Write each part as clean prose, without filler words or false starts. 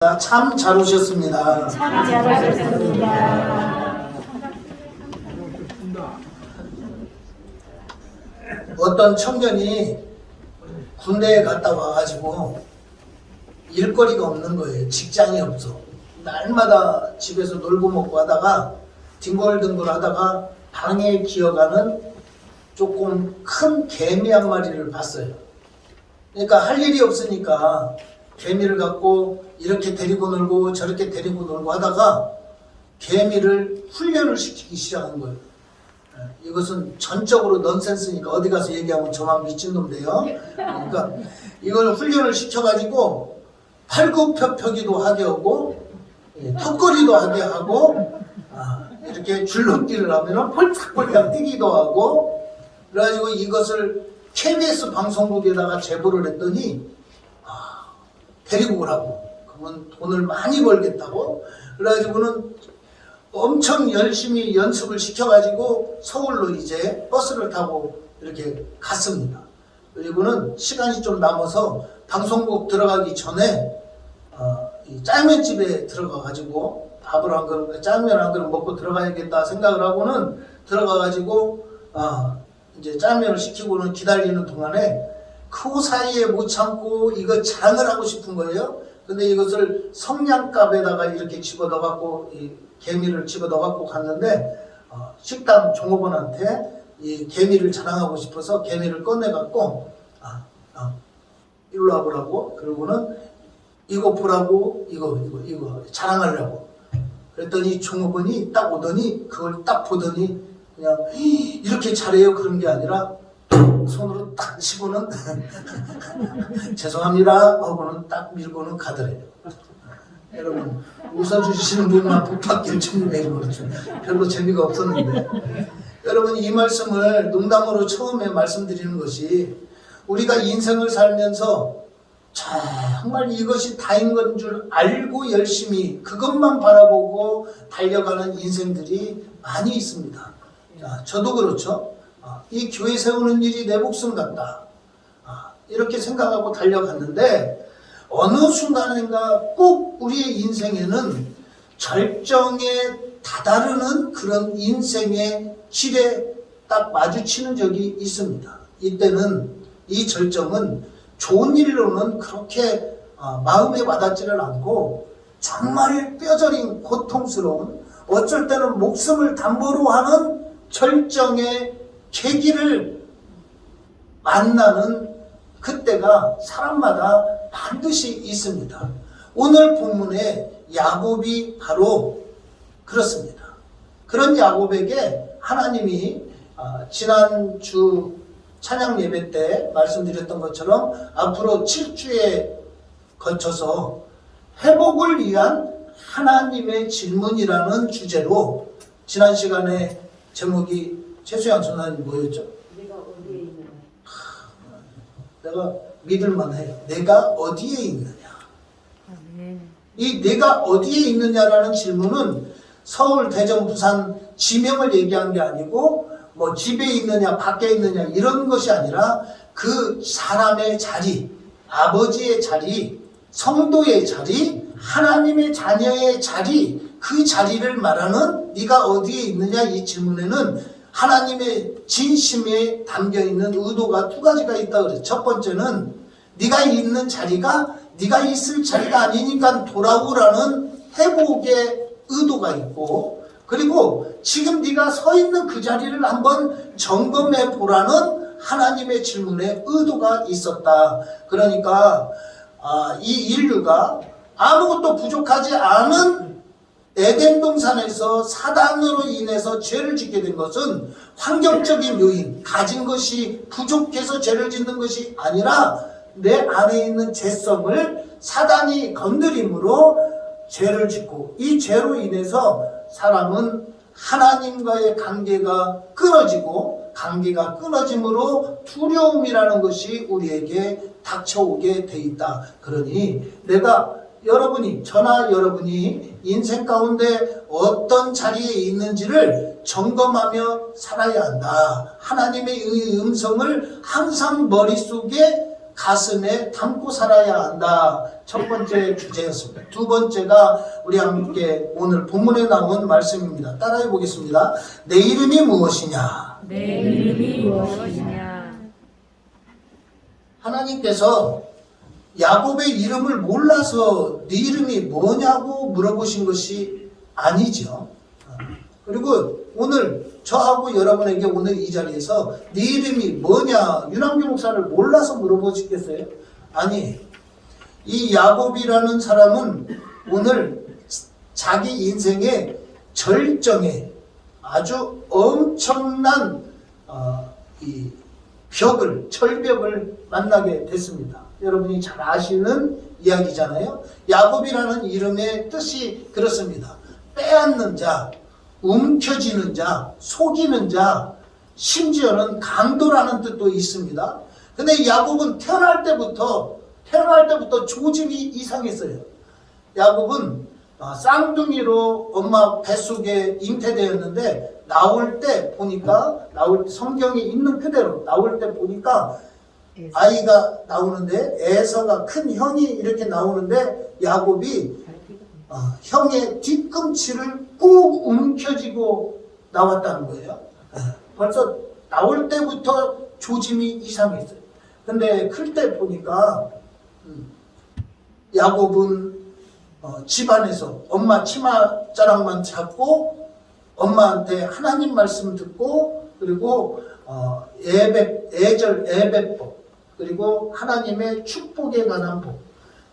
참 잘 오셨습니다. 참 잘하셨습니다. 어떤 청년이 군대에 갔다 와가지고 일거리가 없는 거예요. 직장이 없어. 날마다 집에서 놀고 먹고 하다가 뒹굴뒹굴 하다가 방에 기어가는 조금 큰 개미 한 마리를 봤어요. 그러니까 할 일이 없으니까 개미를 갖고 이렇게 데리고 놀고 저렇게 데리고 놀고 하다가 개미를 훈련을 시키기 시작한 거예요. 이것은 전적으로 넌센스니까 어디 가서 얘기하면 저만 미친놈 돼요. 그러니까 이걸 훈련을 시켜가지고 팔굽혀펴기도 하게 하고 턱걸이도 하게 하고 이렇게 줄넘기를 하면 폴짝폴짝 뛰기도 하고 그래가지고 이것을 KBS 방송국에다가 제보를 했더니 데리고 오라고. 그러면 돈을 많이 벌겠다고. 그래가지고는 엄청 열심히 연습을 시켜가지고 서울로 이제 버스를 타고 이렇게 갔습니다. 그리고는 시간이 좀 남아서 방송국 들어가기 전에 이 짜장면집에 들어가가지고 밥을 한 그릇, 짜장면 한 그릇 먹고 들어가야겠다 생각을 하고는 들어가가지고 이제 짜장면을 시키고는 기다리는 동안에 그 사이에 못 참고 이거 장을 하고 싶은 거예요. 근데 이것을 성냥갑에다가 이렇게 집어넣어갖고 이 개미를 집어넣어갖고 갔는데 식당 종업원한테 이 개미를 자랑하고 싶어서 개미를 꺼내갖고 일로 와보라고. 그러고는 이거 보라고 이거 자랑하려고. 그랬더니 종업원이 딱 오더니 그걸 딱 보더니 그냥 이렇게 잘해요 그런 게 아니라 손으로 딱 치고는 죄송합니다 하고는 딱 밀고는 가더래요. 여러분 웃어주시는 분만 복 받길 주님의 그렇죠. 별로 재미가 없었는데 여러분 이 말씀을 농담으로 처음에 말씀드리는 것이 우리가 인생을 살면서 정말 이것이 다인 건 줄 알고 열심히 그것만 바라보고 달려가는 인생들이 많이 있습니다. 자, 저도 그렇죠. 이 교회 세우는 일이 내 목숨 같다. 이렇게 생각하고 달려갔는데 어느 순간인가 꼭 우리의 인생에는 절정에 다다르는 그런 인생의 길에 딱 마주치는 적이 있습니다. 이때는 이 절정은 좋은 일로는 그렇게 마음에 와닿지를 않고 정말 뼈저린 고통스러운 어쩔 때는 목숨을 담보로 하는 절정의 계기를 만나는 그때가 사람마다 반드시 있습니다. 오늘 본문의 야곱이 바로 그렇습니다. 그런 야곱에게 하나님이 지난주 찬양 예배 때 말씀드렸던 것처럼 앞으로 7주에 거쳐서 회복을 위한 하나님의 질문이라는 주제로 지난 시간에 제목이 최수양 전사님 뭐였죠? 내가 어디에 있느냐. 내가 믿을만 해요. 내가 어디에 있느냐. 이 내가 어디에 있느냐라는 질문은 서울, 대전, 부산 지명을 얘기한 게 아니고 뭐 집에 있느냐 밖에 있느냐 이런 것이 아니라 그 사람의 자리, 아버지의 자리, 성도의 자리, 하나님의 자녀의 자리, 그 자리를 말하는 네가 어디에 있느냐 이 질문에는 하나님의 진심에 담겨있는 의도가 두 가지가 있다 그래요. 첫 번째는 네가 있는 자리가 네가 있을 자리가 아니니까 돌아오라는 회복의 의도가 있고 그리고 지금 네가 서 있는 그 자리를 한번 점검해 보라는 하나님의 질문에 의도가 있었다. 그러니까 이 인류가 아무것도 부족하지 않은 에덴 동산에서 사단으로 인해서 죄를 짓게 된 것은 환경적인 요인, 가진 것이 부족해서 죄를 짓는 것이 아니라 내 안에 있는 죄성을 사단이 건드림으로 죄를 짓고 이 죄로 인해서 사람은 하나님과의 관계가 끊어지고 관계가 끊어짐으로 두려움이라는 것이 우리에게 닥쳐오게 돼 있다. 그러니 내가 여러분이 저나 여러분이 인생 가운데 어떤 자리에 있는지를 점검하며 살아야 한다. 하나님의 음성을 항상 머릿속에 가슴에 담고 살아야 한다. 첫 번째 주제였습니다. 두 번째가 우리 함께 오늘 본문에 나온 말씀입니다. 따라해 보겠습니다. 내 이름이 무엇이냐? 내 이름이 무엇이냐? 하나님께서 야곱의 이름을 몰라서 네 이름이 뭐냐고 물어보신 것이 아니죠. 그리고 오늘 저하고 여러분에게 오늘 이 자리에서 네 이름이 뭐냐, 윤한규 목사를 몰라서 물어보시겠어요? 아니, 이 야곱이라는 사람은 오늘 자기 인생의 절정에 아주 엄청난 이 절벽을 만나게 됐습니다. 여러분이 잘 아시는 이야기잖아요. 야곱이라는 이름의 뜻이 그렇습니다. 빼앗는 자, 움켜쥐는 자, 속이는 자, 심지어는 강도라는 뜻도 있습니다. 근데 야곱은 태어날 때부터 조짐이 이상했어요. 야곱은 쌍둥이로 엄마 뱃속에 잉태되었는데 나올 때 성경에 있는 그대로 나올 때 보니까 아이가 나오는데 에서가 큰 형이 이렇게 나오는데 야곱이 형의 뒤꿈치를 꾹 움켜쥐고 나왔다는 거예요. 벌써 나올 때부터 조짐이 이상했어요. 근데 클 때 보니까 야곱은 집안에서 엄마 치마자락만 잡고 엄마한테 하나님 말씀 듣고 그리고 예배법 그리고 하나님의 축복에 관한 법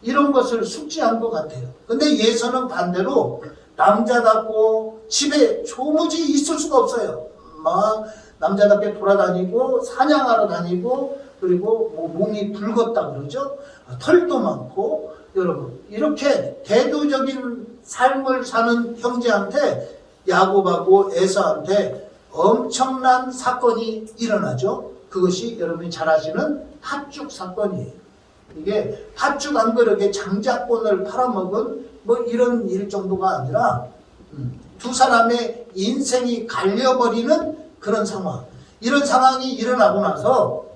이런 것을 숙지한 것 같아요. 근데 예서는 반대로 남자답고 집에 조무지 있을 수가 없어요. 막 남자답게 돌아다니고 사냥하러 다니고 그리고 뭐 몸이 붉었다 그러죠. 털도 많고 여러분 이렇게 대도적인 삶을 사는 형제한테 야곱하고 에서한테 엄청난 사건이 일어나죠. 그것이 여러분이 잘 아시는 팥죽 사건이에요. 이게 팥죽 한 그릇에 장자권을 팔아먹은 뭐 이런 일 정도가 아니라 두 사람의 인생이 갈려버리는 그런 상황. 이런 상황이 일어나고 나서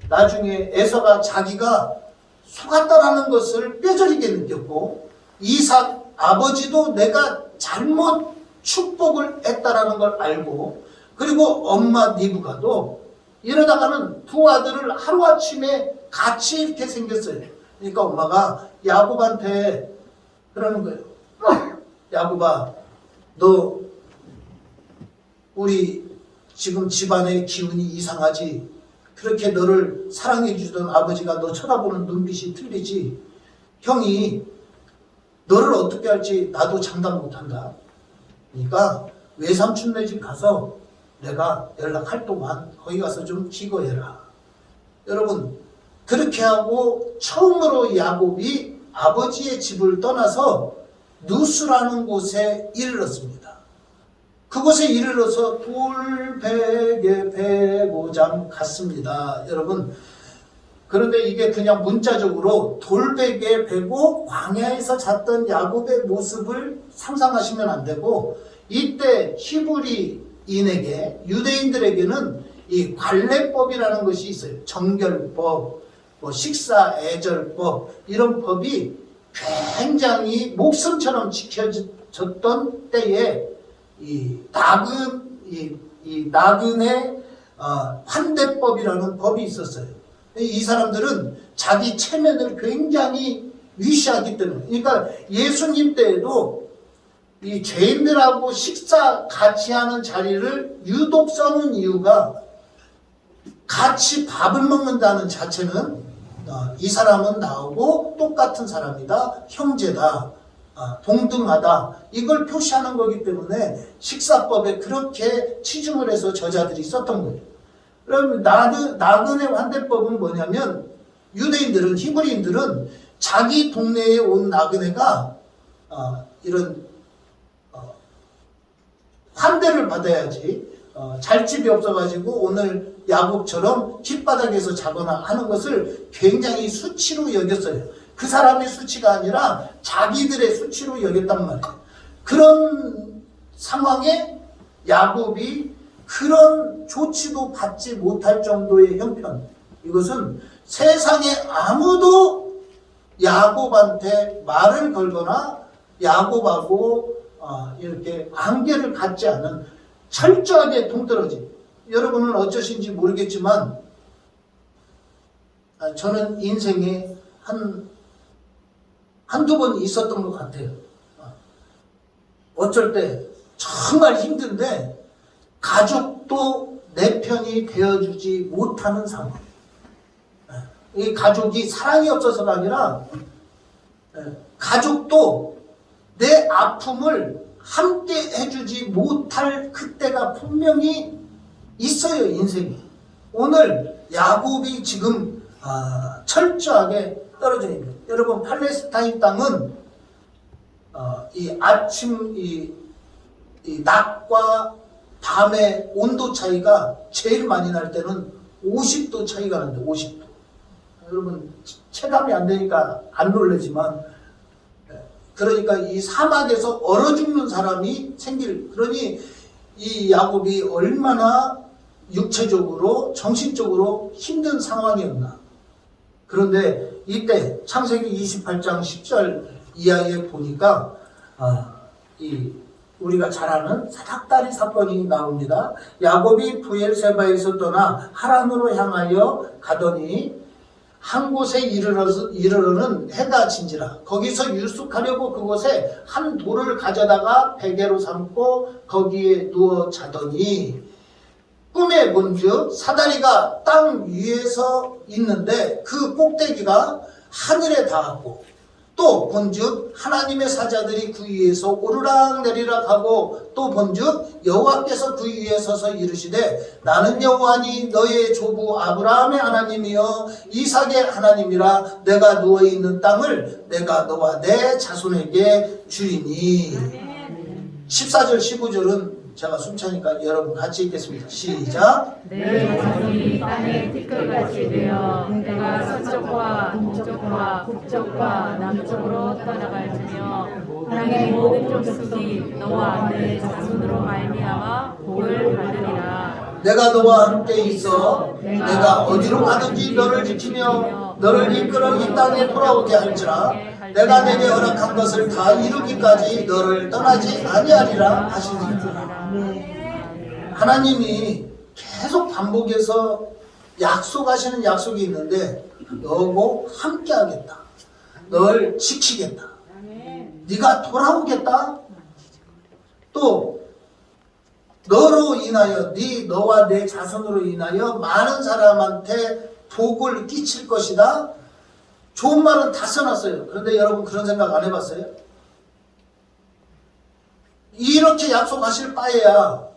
나중에 에서가 자기가 속았다라는 것을 뼈저리게 느꼈고 이삭 아버지도 내가 잘못 축복을 했다라는 걸 알고 그리고 엄마 리브가도 이러다가는 두 아들을 하루아침에 같이 이렇게 생겼어요. 그러니까 엄마가 야곱한테 그러는 거예요. 야곱아, 너 우리 지금 집안의 기운이 이상하지? 그렇게 너를 사랑해 주던 아버지가 너 쳐다보는 눈빛이 틀리지? 형이 너를 어떻게 할지 나도 장담 못한다. 그러니까 외삼촌네 집 가서 내가 연락할 동안 거기 가서 좀 기거해라. 여러분 그렇게 하고 처음으로 야곱이 아버지의 집을 떠나서 누스라는 곳에 이르렀습니다. 그곳에 이르러서 돌베개 베고장 갔습니다. 여러분 그런데 이게 그냥 문자적으로 돌베개 베고 광야에서 잤던 야곱의 모습을 상상하시면 안 되고 이때 히브리인에게 유대인들에게는 이 관례법이라는 것이 있어요. 정결법, 뭐 식사애절법 이런 법이 굉장히 목숨처럼 지켜졌던 때에 이 나그네 환대법이라는 법이 있었어요. 이 사람들은 자기 체면을 굉장히 위시하기 때문에 그러니까 예수님 때에도 이 죄인들하고 식사 같이 하는 자리를 유독 써놓은 이유가 같이 밥을 먹는다는 자체는 이 사람은 나하고 똑같은 사람이다, 형제다, 동등하다 이걸 표시하는 거기 때문에 식사법에 그렇게 치중을 해서 저자들이 썼던 거예요. 그럼 나그네 환대법은 뭐냐면 유대인들은 히브리인들은 자기 동네에 온 나그네가 이런 환대를 받아야지 잘 집이 없어가지고 오늘 야곱처럼 길바닥에서 자거나 하는 것을 굉장히 수치로 여겼어요. 그 사람의 수치가 아니라 자기들의 수치로 여겼단 말이에요. 그런 상황에 야곱이 그런 조치도 받지 못할 정도의 형편, 이것은 세상에 아무도 야곱한테 말을 걸거나 야곱하고 이렇게 관계를 갖지 않은 철저하게 동떨어진, 여러분은 어쩌신지 모르겠지만 저는 인생에 한두 번 있었던 것 같아요. 어쩔 때 정말 힘든데 가족도 내 편이 되어주지 못하는 상황. 이 가족이 사랑이 없어서가 아니라 가족도 내 아픔을 함께 해주지 못할 그때가 분명히 있어요, 인생이. 오늘 야곱이 지금 철저하게 떨어져 있는, 여러분 팔레스타인 땅은 이 아침 이 낮과 밤의 온도 차이가 제일 많이 날 때는 50도 차이가 나는데 50도. 여러분 체감이 안 되니까 안 놀라지만, 그러니까 이 사막에서 얼어 죽는 사람이 그러니 이 야곱이 얼마나 육체적으로 정신적으로 힘든 상황이었나. 그런데 이때 창세기 28장 10절 이하에 보니까 우리가 잘 아는 사닥다리 사건이 나옵니다. 야곱이 브엘세바에서 떠나 하란으로 향하여 가더니 한 곳에 이르러는 해가 진지라. 거기서 유숙하려고 그곳에 한 돌을 가져다가 베개로 삼고 거기에 누워 자더니 꿈에 본즉 사다리가 땅 위에서 있는데 그 꼭대기가 하늘에 닿았고, 또 본즉 하나님의 사자들이 그 위에서 오르락 내리락 하고, 또 본즉 여호와께서 그 위에 서서 이르시되 나는 여호와니 너의 조부 아브라함의 하나님이여 이삭의 하나님이라. 내가 누워있는 땅을 내가 너와 내 자손에게 주리니. 14절 15절은 제가 숨차니까 여러분 같이 읽겠습니다. 시작. 내 자손이 땅의 티끌같이 되어 내가 서쪽과 동쪽과 북쪽과 남쪽으로 떠나갈지며 땅의 모든 족속이 너와 내 자손으로 말미암아 복을 받으리라. 내가 너와 함께 있어 내가 어디로 가든지 너를 지키며 너를 이끌어 이 땅에 돌아오게 할지라. 내가 내게 허락한 것을 다 이루기까지 너를 떠나지 아니하리라 하시니라. 하나님이 계속 반복해서 약속하시는 약속이 있는데, 너하고 함께 하겠다, 널 지키겠다, 네가 돌아오겠다, 또 너로 인하여 너와 내 자손으로 인하여 많은 사람한테 복을 끼칠 것이다. 좋은 말은 다 써놨어요. 그런데 여러분 그런 생각 안 해봤어요? 이렇게 약속하실 바에야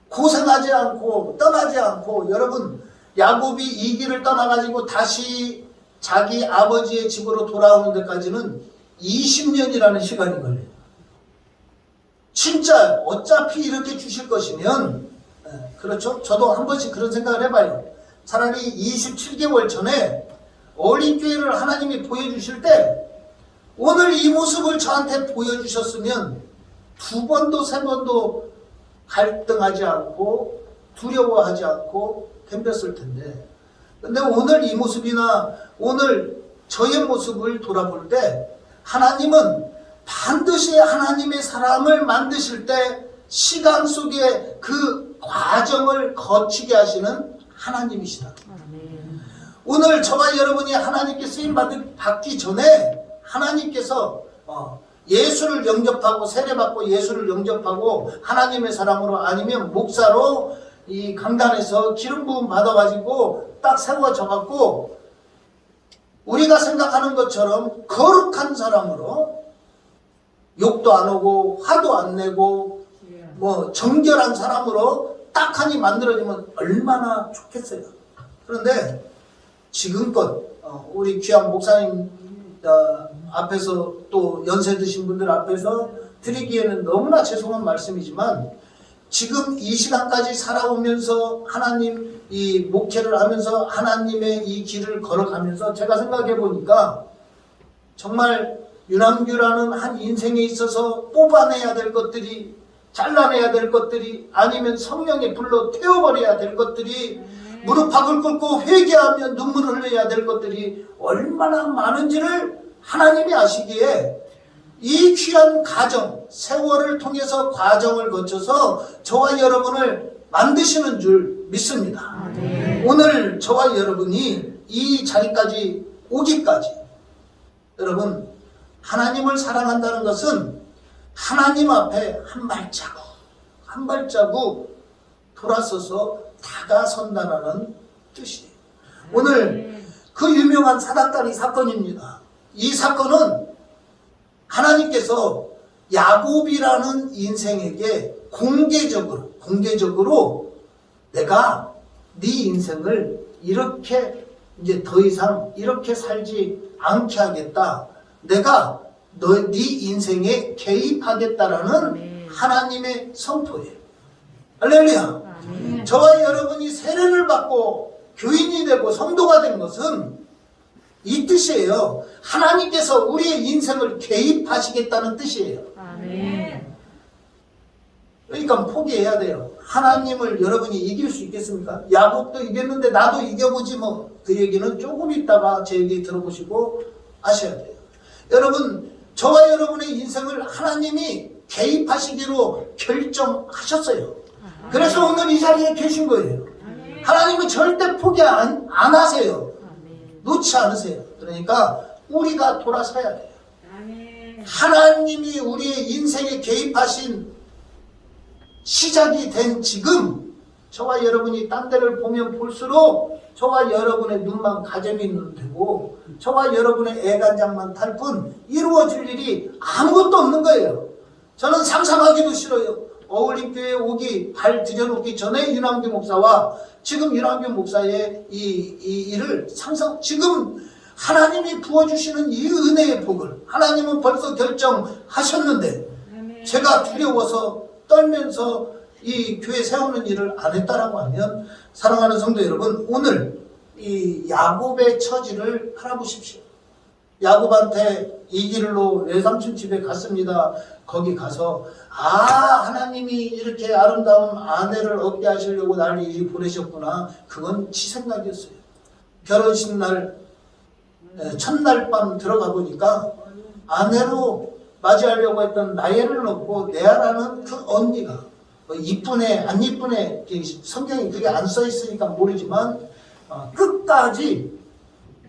고생하지 않고 떠나지 않고, 여러분 야곱이 이 길을 떠나가지고 다시 자기 아버지의 집으로 돌아오는 데까지는 20년이라는 시간이 걸려요. 진짜 어차피 이렇게 주실 것이면, 그렇죠? 저도 한 번씩 그런 생각을 해봐요. 차라리 27개월 전에 어린교회를 하나님이 보여주실 때 오늘 이 모습을 저한테 보여주셨으면 두 번도 세 번도 갈등하지 않고 두려워하지 않고 덤볐을 텐데, 근데 오늘 이 모습이나 오늘 저의 모습을 돌아볼 때 하나님은 반드시 하나님의 사람을 만드실 때 시간 속에 그 과정을 거치게 하시는 하나님이시다. 오늘 저와 여러분이 하나님께 쓰임 받기 전에 하나님께서 예수를 영접하고 세례받고 예수를 영접하고 하나님의 사람으로 아니면 목사로 이 강단에서 기름 부음 받아가지고 딱 세워져갖고 우리가 생각하는 것처럼 거룩한 사람으로 욕도 안 오고 화도 안 내고 정결한 사람으로 딱하니 만들어지면 얼마나 좋겠어요. 그런데 지금껏 우리 귀한 목사님 앞에서 또 연세 드신 분들 앞에서 드리기에는 너무나 죄송한 말씀이지만, 지금 이 시간까지 살아오면서 하나님 이 목회를 하면서 하나님의 이 길을 걸어가면서 제가 생각해 보니까 정말 유남규라는 한 인생에 있어서 뽑아내야 될 것들이, 잘라내야 될 것들이, 아니면 성령의 불로 태워버려야 될 것들이 무릎팍을 꿇고 회개하며 눈물을 흘려야 될 것들이 얼마나 많은지를 하나님이 아시기에 이 귀한 과정, 세월을 통해서 과정을 거쳐서 저와 여러분을 만드시는 줄 믿습니다. 오늘 저와 여러분이 이 자리까지 오기까지 여러분, 하나님을 사랑한다는 것은 하나님 앞에 한 발자국 돌아서서 다가선다는 뜻이에요. 오늘 그 유명한 사닥다리 사건입니다. 이 사건은 하나님께서 야곱이라는 인생에게 공개적으로 내가 네 인생을 이렇게 이제 더 이상 이렇게 살지 않게 하겠다. 내가 네 인생에 개입하겠다라는 하나님의 선포예요. 할렐루야. 저와 여러분이 세례를 받고 교인이 되고 성도가 된 것은 이 뜻이에요. 하나님께서 우리의 인생을 개입하시겠다는 뜻이에요. 그러니까 포기해야 돼요. 하나님을 여러분이 이길 수 있겠습니까? 야곱도 이겼는데 나도 이겨보지 뭐. 그 얘기는 조금 있다가 제 얘기 들어보시고 아셔야 돼요. 여러분, 저와 여러분의 인생을 하나님이 개입하시기로 결정하셨어요. 그래서 오늘 이 자리에 계신 거예요. 하나님은 절대 포기 안 하세요. 놓지 않으세요. 그러니까 우리가 돌아서야 돼요. 하나님이 우리의 인생에 개입하신 시작이 된 지금 저와 여러분이 딴 데를 보면 볼수록 저와 여러분의 눈만 가재미 눈 되고 저와 여러분의 애간장만 탈 뿐 이루어질 일이 아무것도 없는 거예요. 저는 상상하기도 싫어요. 어울림교회에 오기 발 들여놓기 전에 윤한규 목사와 지금 윤한규 목사의 이 일을 지금 하나님이 부어주시는 이 은혜의 복을 하나님은 벌써 결정하셨는데 제가 두려워서 떨면서 이 교회 세우는 일을 안 했다라고 하면 사랑하는 성도 여러분, 오늘 이 야곱의 처지를 알아보십시오. 야곱한테 이 길로 외삼촌 집에 갔습니다. 거기 가서 하나님이 이렇게 아름다운 아내를 얻게 하시려고 나를 이리 보내셨구나. 그건 지 생각이었어요. 결혼식 날 첫날 밤 들어가 보니까 아내로 맞이하려고 했던 나엘을 얻고 레아라는 그 언니가 이쁘네 안 이쁘네 성경에 그게 안 써 있으니까 모르지만 끝까지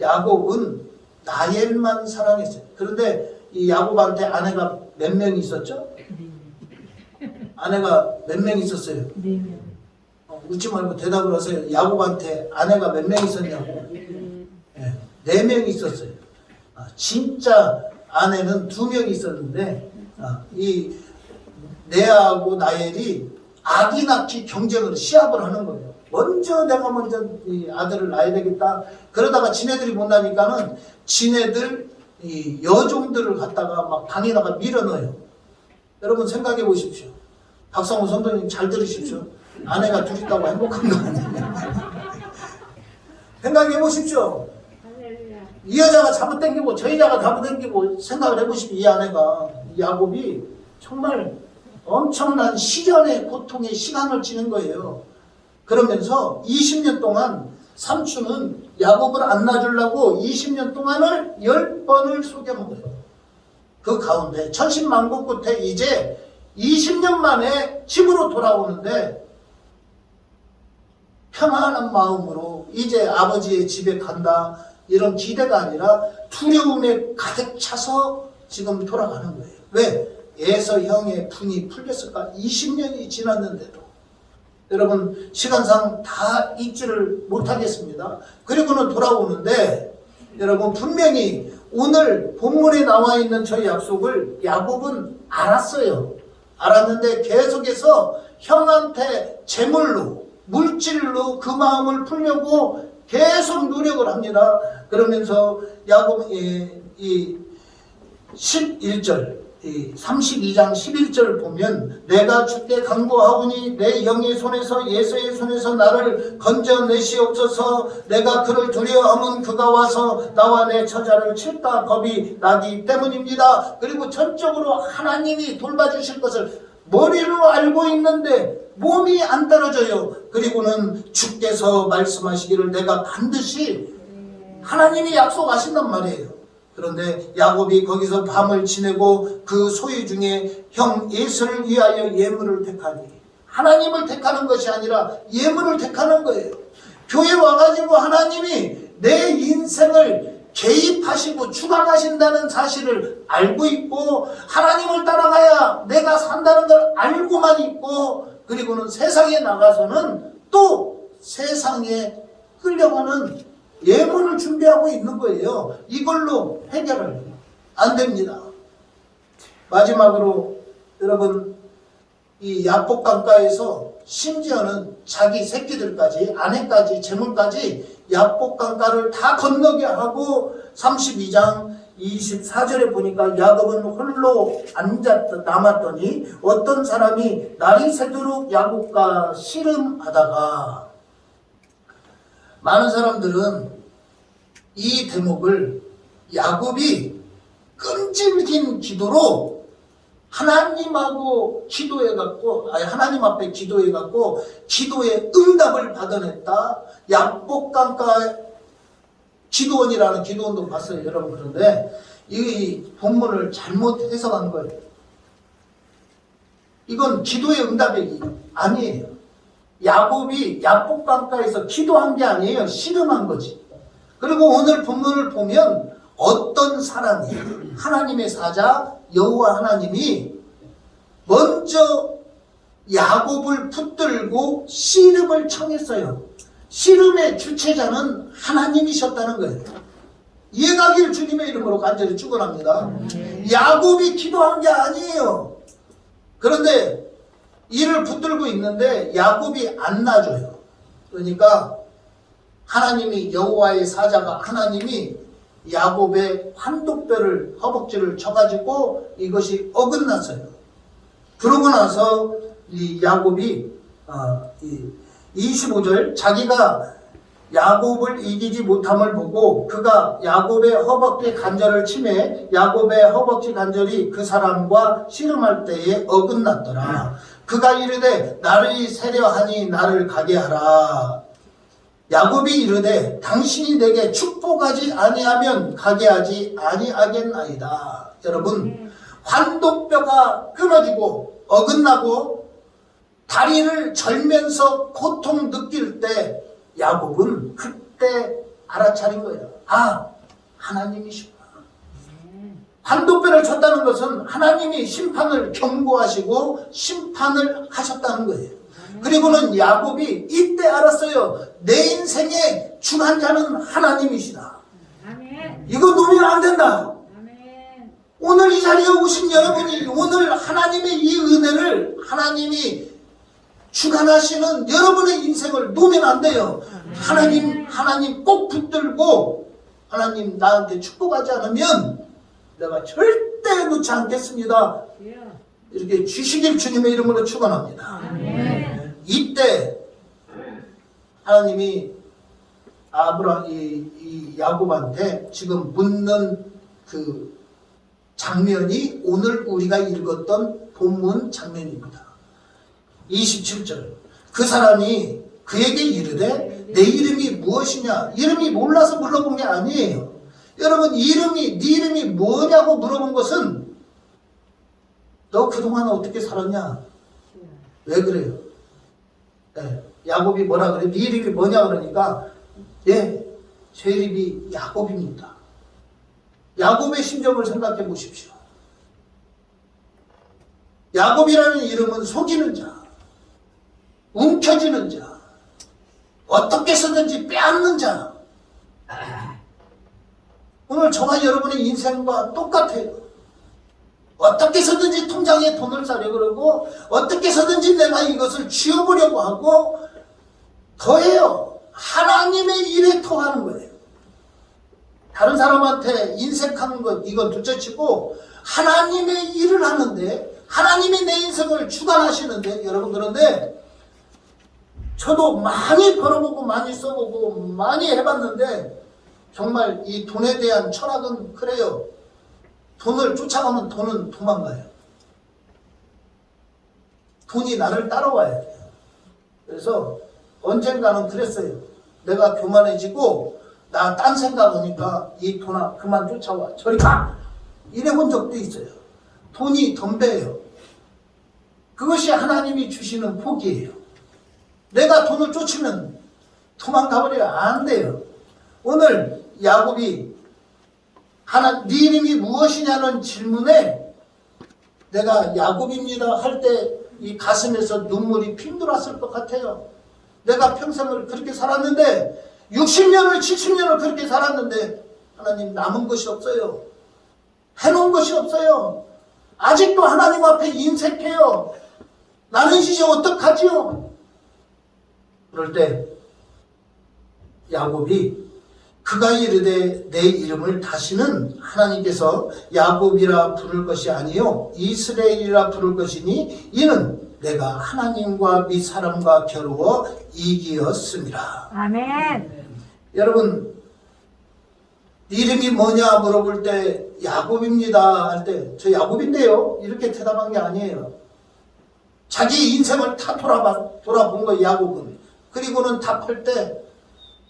야곱은 나엘만 사랑했어요. 그런데 이 야곱한테 아내가 몇 명 있었죠? 아내가 몇 명 있었어요? 4명. 웃지 말고 대답을 하세요. 야곱한테 아내가 몇 명 있었냐고? 4명 있었어요. 진짜 아내는 2명 있었는데 이 레아하고 나엘이 아기 낳기 경쟁을 시합을 하는 거예요. 내가 먼저 이 아들을 낳아야 되겠다. 그러다가 지네들이 못 나니까는 지네들 이 여종들을 갖다가 막 방에다가 밀어넣어요. 여러분 생각해 보십시오. 박상호 선생님 잘 들으십시오. 아내가 둘 있다고 행복한 거 아니에요? 생각해 보십시오. 이 여자가 잡아당기고 저 여자가 잡아당기고 생각을 해보십시오. 이 아내가 이 야곱이 정말 엄청난 시련의 고통의 시간을 지는 거예요. 그러면서 20년 동안 삼촌은 야곱을 안 놔주려고 20년 동안을 10번을 속여놓은 거예요. 그 가운데 천신만고 끝에 이제 20년 만에 집으로 돌아오는데 평안한 마음으로 이제 아버지의 집에 간다 이런 기대가 아니라 두려움에 가득 차서 지금 돌아가는 거예요. 왜? 에서 형의 분이 풀렸을까? 20년이 지났는데도 여러분 시간상 다 읽지를 못하겠습니다. 그리고는 돌아오는데 여러분 분명히 오늘 본문에 나와 있는 저희 약속을 야곱은 알았어요. 알았는데 계속해서 형한테 제물로 물질로 그 마음을 풀려고 계속 노력을 합니다. 그러면서 야곱이 이 11절 32장 11절 보면 내가 주께 간구하오니 내 영의 손에서 예수의 손에서 나를 건져내시옵소서. 내가 그를 두려워하면 그가 와서 나와 내 처자를 칠까 겁이 나기 때문입니다. 그리고 전적으로 하나님이 돌봐주실 것을 머리로 알고 있는데 몸이 안 따라줘요. 그리고는 주께서 말씀하시기를 내가 반드시 하나님이 약속하신단 말이에요. 그런데 야곱이 거기서 밤을 지내고 그 소유 중에 형 에서를 위하여 예물을 택하니, 하나님을 택하는 것이 아니라 예물을 택하는 거예요. 교회 와가지고 하나님이 내 인생을 개입하시고 주관하신다는 사실을 알고 있고, 하나님을 따라가야 내가 산다는 걸 알고만 있고, 그리고는 세상에 나가서는 또 세상에 끌려가는 예물을 준비하고 있는 거예요. 이걸로 해결을 안 됩니다. 마지막으로 여러분, 이 야복강가에서 심지어는 자기 새끼들까지, 아내까지, 재물까지 야복강가를 다 건너게 하고 32장 24절에 보니까 야곱은 홀로 남았더니 어떤 사람이 날이 새도록 야곱과 씨름하다가, 많은 사람들은 이 대목을 야곱이 끈질긴 기도로 하나님하고 기도해갖고, 하나님 앞에 기도해갖고 기도의 응답을 받아냈다. 야복강가 기도원이라는 기도원도 봤어요, 여러분. 그런데 이 본문을 잘못 해석한 거예요. 이건 기도의 응답이 아니에요. 야곱이 야복강가에서 기도한 게 아니에요. 씨름한 거지. 그리고 오늘 본문을 보면 어떤 사람이, 하나님의 사자 여호와 하나님이 먼저 야곱을 붙들고 씨름을 청했어요. 씨름의 주체자는 하나님이셨다는 거예요. 이해가길 주님의 이름으로 간절히 축원합니다. 야곱이 기도한 게 아니에요. 그런데 이를 붙들고 있는데 야곱이 안 놔줘요. 그러니까 하나님이, 여호와의 사자가 하나님이 야곱의 환독뼈를, 허벅지를 쳐가지고 이것이 어긋났어요. 그러고 나서 이 야곱이 25절, 자기가 야곱을 이기지 못함을 보고 그가 야곱의 허벅지 관절을 치매 야곱의 허벅지 관절이 그 사람과 씨름할 때에 어긋났더라. 그가 이르되 나를 세려하니 나를 가게 하라. 야곱이 이르되 당신이 내게 축복하지 아니하면 가게 하지 아니하겠나이다. 여러분, 환독뼈가 끊어지고 어긋나고 다리를 절면서 고통 느낄 때 야곱은 그때 알아차린 거예요. 아, 하나님이시구나. 환독뼈를 쳤다는 것은 하나님이 심판을 경고하시고 심판을 하셨다는 거예요. 그리고는 야곱이 이때 알았어요. 내 인생의 주관자는 하나님이시다. 이거 놓으면 안 된다. 오늘 이 자리에 오신 여러분이 오늘 하나님의 이 은혜를, 하나님이 주관하시는 여러분의 인생을 놓으면 안 돼요. 하나님 꼭 붙들고, 하나님 나한테 축복하지 않으면 내가 절대 놓지 않겠습니다. 이렇게 주시길 주님의 이름으로 축원합니다. 이때 하나님이 이 야곱한테 지금 묻는 그 장면이 오늘 우리가 읽었던 본문 장면입니다. 27절, 그 사람이 그에게 이르되 내 이름이 무엇이냐? 이름이 몰라서 물어본 게 아니에요. 여러분, 네 이름이 뭐냐고 물어본 것은 너 그동안 어떻게 살았냐? 왜 그래요? 네, 야곱이 뭐라 그래? 네 이름이 뭐냐 그러니까 예, 제 이름이 야곱입니다. 야곱의 심정을 생각해 보십시오. 야곱이라는 이름은 속이는 자, 움켜쥐는 자, 어떻게 쓰든지 빼앗는 자. 오늘 저와 여러분의 인생과 똑같아요. 어떻게 해서든지 통장에 돈을 싸려 그러고 어떻게 해서든지 내가 이것을 쥐어보려고 하고 더해요. 하나님의 일에 토하는 거예요. 다른 사람한테 인색하는 것 이건 둘째치고 하나님의 일을 하는데, 하나님이 내 인생을 주관하시는데, 여러분, 그런데 저도 많이 벌어보고 많이 써보고 많이 해봤는데 정말 이 돈에 대한 철학은 그래요. 돈을 쫓아가면 돈은 도망가요. 돈이 나를 따라와야 돼요. 그래서 언젠가는 그랬어요. 내가 교만해지고 나 딴 생각하니까 이 돈아 그만 쫓아와 저리 가 이래본 적도 있어요. 돈이 덤벼요. 그것이 하나님이 주시는 복이에요. 내가 돈을 쫓으면 도망가버려야 안 돼요. 오늘 야곱이 네 이름이 무엇이냐는 질문에 내가 야곱입니다 할 때 이 가슴에서 눈물이 핑돌았을 것 같아요. 내가 평생을 그렇게 살았는데 60년을 70년을 그렇게 살았는데 하나님 남은 것이 없어요. 해놓은 것이 없어요. 아직도 하나님 앞에 인색해요. 나는 이제 어떡하지요? 그럴 때 야곱이 그가 이르되 내 이름을 다시는 하나님께서 야곱이라 부를 것이 아니요 이스라엘이라 부를 것이니 이는 내가 하나님과 및 사람과 겨루어 이기었습니다. 아멘. 여러분 이름이 뭐냐 물어볼 때 야곱입니다 할 때 저 야곱인데요 이렇게 대답한 게 아니에요. 자기 인생을 다 돌아본 거예요. 야곱은. 그리고는 답할 때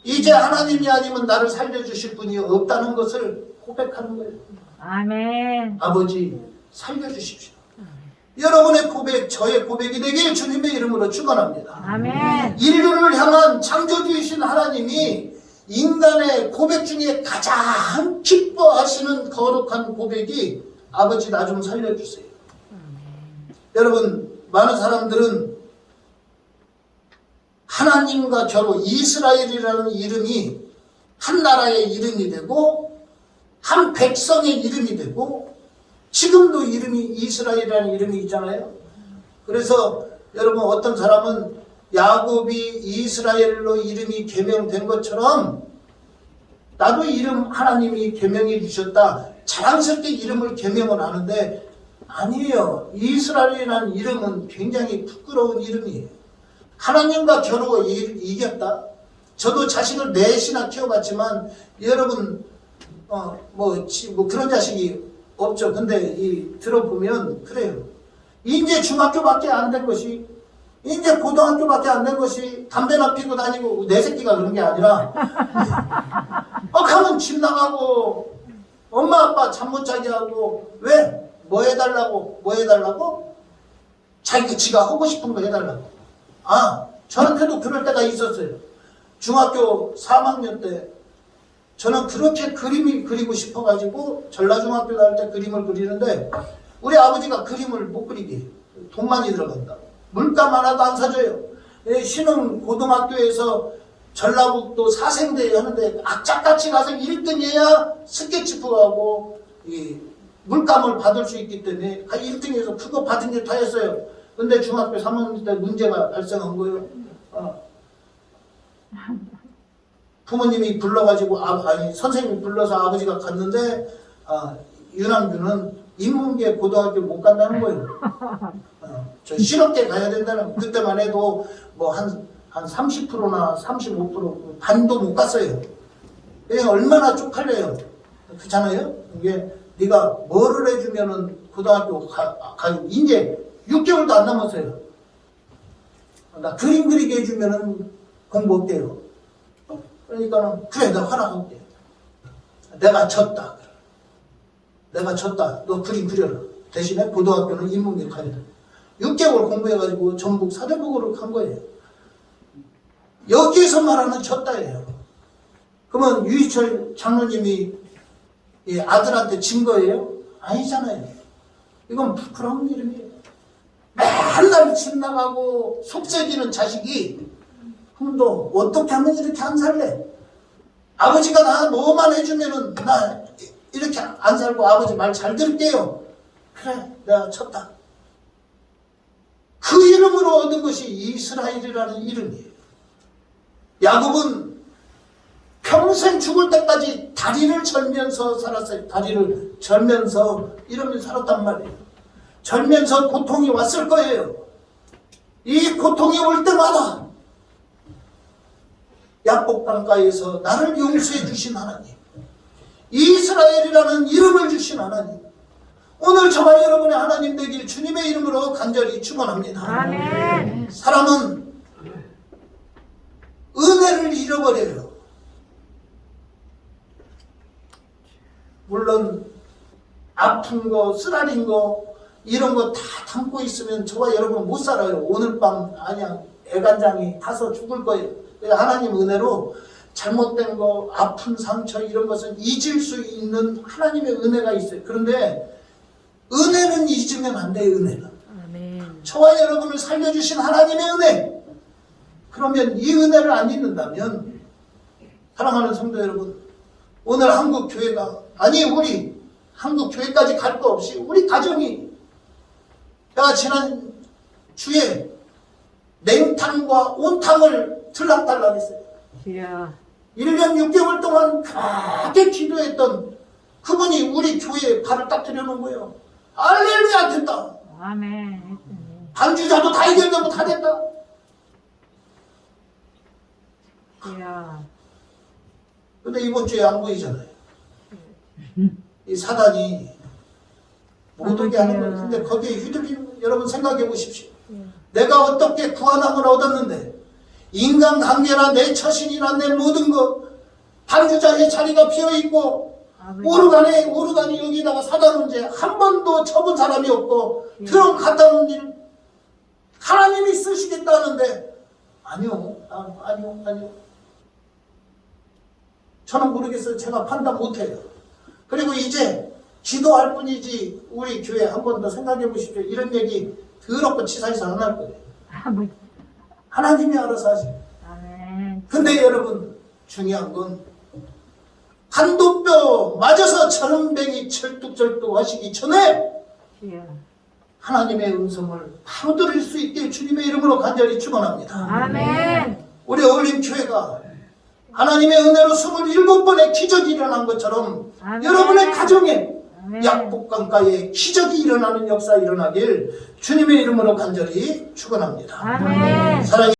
이제 하나님이 아니면 나를 살려주실 분이 없다는 것을 고백하는 거예요. 아멘. 아버지 살려주십시오. 여러분의 고백 저의 고백이 되길 주님의 이름으로 축원합니다. 아멘. 인류를 향한 창조주이신 하나님이 인간의 고백 중에 가장 기뻐하시는 거룩한 고백이 아버지 나 좀 살려주세요. 여러분 많은 사람들은 하나님과 겨루 이스라엘이라는 이름이 한 나라의 이름이 되고 한 백성의 이름이 되고 지금도 이름이 이스라엘이라는 이름이 있잖아요. 그래서 여러분 어떤 사람은 야곱이 이스라엘로 이름이 개명된 것처럼 나도 이름 하나님이 개명해 주셨다 자랑스럽게 이름을 개명을 하는데 아니에요. 이스라엘이라는 이름은 굉장히 부끄러운 이름이에요. 하나님과 겨루어 이겼다. 저도 자식을 넷이나 키워봤지만 여러분 뭐 그런 자식이 없죠. 근데 들어보면 그래요. 이제 중학교밖에 안 된 것이 이제 고등학교밖에 안 된 것이 담배나 피고 다니고 내 새끼가 그런 게 아니라 가면 집 나가고 엄마 아빠 잠 못 자게 하고 왜? 뭐 해달라고? 뭐 해달라고? 지가 하고 싶은 거 해달라고. 저한테도 그럴 때가 있었어요. 중학교 3학년 때 저는 그렇게 그림이 그리고 싶어가지고 전라중학교 다닐 때 그림을 그리는데 우리 아버지가 그림을 못 그리게 해요. 돈 많이 들어간다. 물감 하나도 안 사줘요. 신흥 고등학교에서 전라북도 사생대회 하는데 악착같이 가서 1등 해야 스케치북하고 물감을 받을 수 있기 때문에 1등에서 그거 받은 게 다였어요. 근데 중학교 3학년 때 문제가 발생한 거예요. 부모님이 불러가지고 선생님이 불러서 아버지가 갔는데 유남규는 인문계 고등학교 못 간다는 거예요. 저 실업계 가야 된다는 그때만 해도 뭐 한 30%나 35% 반도 못 갔어요. 이게 얼마나 쪽팔려요. 그렇잖아요. 이게 네가 뭐를 해주면은 고등학교 이제 6개월도 안 남았어요. 나 그림 그리게 해주면은 공부 없대요. 그러니까는 그래 내가 허락할게. 내가 졌다. 너 그림 그려라. 대신에 고등학교는 인문계 가야 돼. 6개월 공부해가지고 전북 사대부고를 간 거예요. 여기에서 말하는 졌다예요. 그러면 유희철 장로님이 아들한테 진 거예요? 아니잖아요. 이건 부끄러운 이름이에요. 맨날 집 나가고 속썩이는 자식이 그럼 너 어떻게 하면 이렇게 안 살래? 아버지가 나 뭐만 해주면은 나 이렇게 안 살고 아버지 말 잘 들을게요. 그래 내가 쳤다. 그 이름으로 얻은 것이 이스라엘이라는 이름이에요. 야곱은 평생 죽을 때까지 다리를 절면서 살았어요. 다리를 절면서 이러면서 살았단 말이에요. 절면서 고통이 왔을 거예요. 이 고통이 올 때마다 야곱 강가에서 나를 용서해 주신 하나님, 이스라엘이라는 이름을 주신 하나님, 오늘 저와 여러분의 하나님 되길 주님의 이름으로 간절히 축원합니다. 아멘. 사람은 은혜를 잃어버려요. 물론 아픈 거, 쓰라린 거 이런 거 다 담고 있으면 저와 여러분 못 살아요. 오늘 밤 아니야 애간장이 타서 죽을 거예요. 하나님 은혜로 잘못된 거, 아픈 상처 이런 것은 잊을 수 있는 하나님의 은혜가 있어요. 그런데 은혜는 잊으면 안 돼요. 은혜는 아멘. 저와 여러분을 살려주신 하나님의 은혜. 그러면 이 은혜를 안 잊는다면, 사랑하는 성도 여러분, 오늘 한국 교회가, 아니 우리 한국 교회까지 갈 거 없이 우리 가정이, 내가 지난 주에 냉탕과 온탕을 들락달락했어요. 주여. 1년 6개월 동안 그렇게 기도했던 그분이 우리 교회에 발을 딱 들여놓은 거예요. 할렐루야 됐다. 아멘. 반주자도 다 이겨내고 다 됐다. 주여. 근데 이번 주에 안 보이잖아요. 이 사단이 못 오게 하는 거예요. 근데 거기에 휘둘리는, 여러분 생각해 보십시오. 내가 어떻게 구원함을 얻었는데 인간관계나 내 처신이나 내 모든 것, 반주자의 자리가 비어있고 오르간이 여기다가 사다 놓은 지 한 번도 쳐본 사람이 없고 드럼 갖다 놓은 일 하나님이 쓰시겠다는데 아니요. 저는 모르겠어요. 제가 판단 못해요. 그리고 이제 기도할 뿐이지 우리 교회 한 번 더 생각해 보십시오. 이런 얘기 더럽고 치사해서 안 할 거예요. 아멘. 하나님이 알아서 하시고. 아멘. 근데 여러분 중요한 건 한도뼈 맞아서 천은뱅이 철뚝철뚝 하시기 전에 주여. 하나님의 음성을 바로 들을 수 있게 주님의 이름으로 간절히 축원합니다. 아멘. 우리 어울림 교회가 하나님의 은혜로 27번의 기적이 일어난 것처럼 아멘. 여러분의 가정에 아멘. 약복강가에 기적이 일어나는 역사 일어나길 주님의 이름으로 간절히 축원합니다. 아멘. 사랑해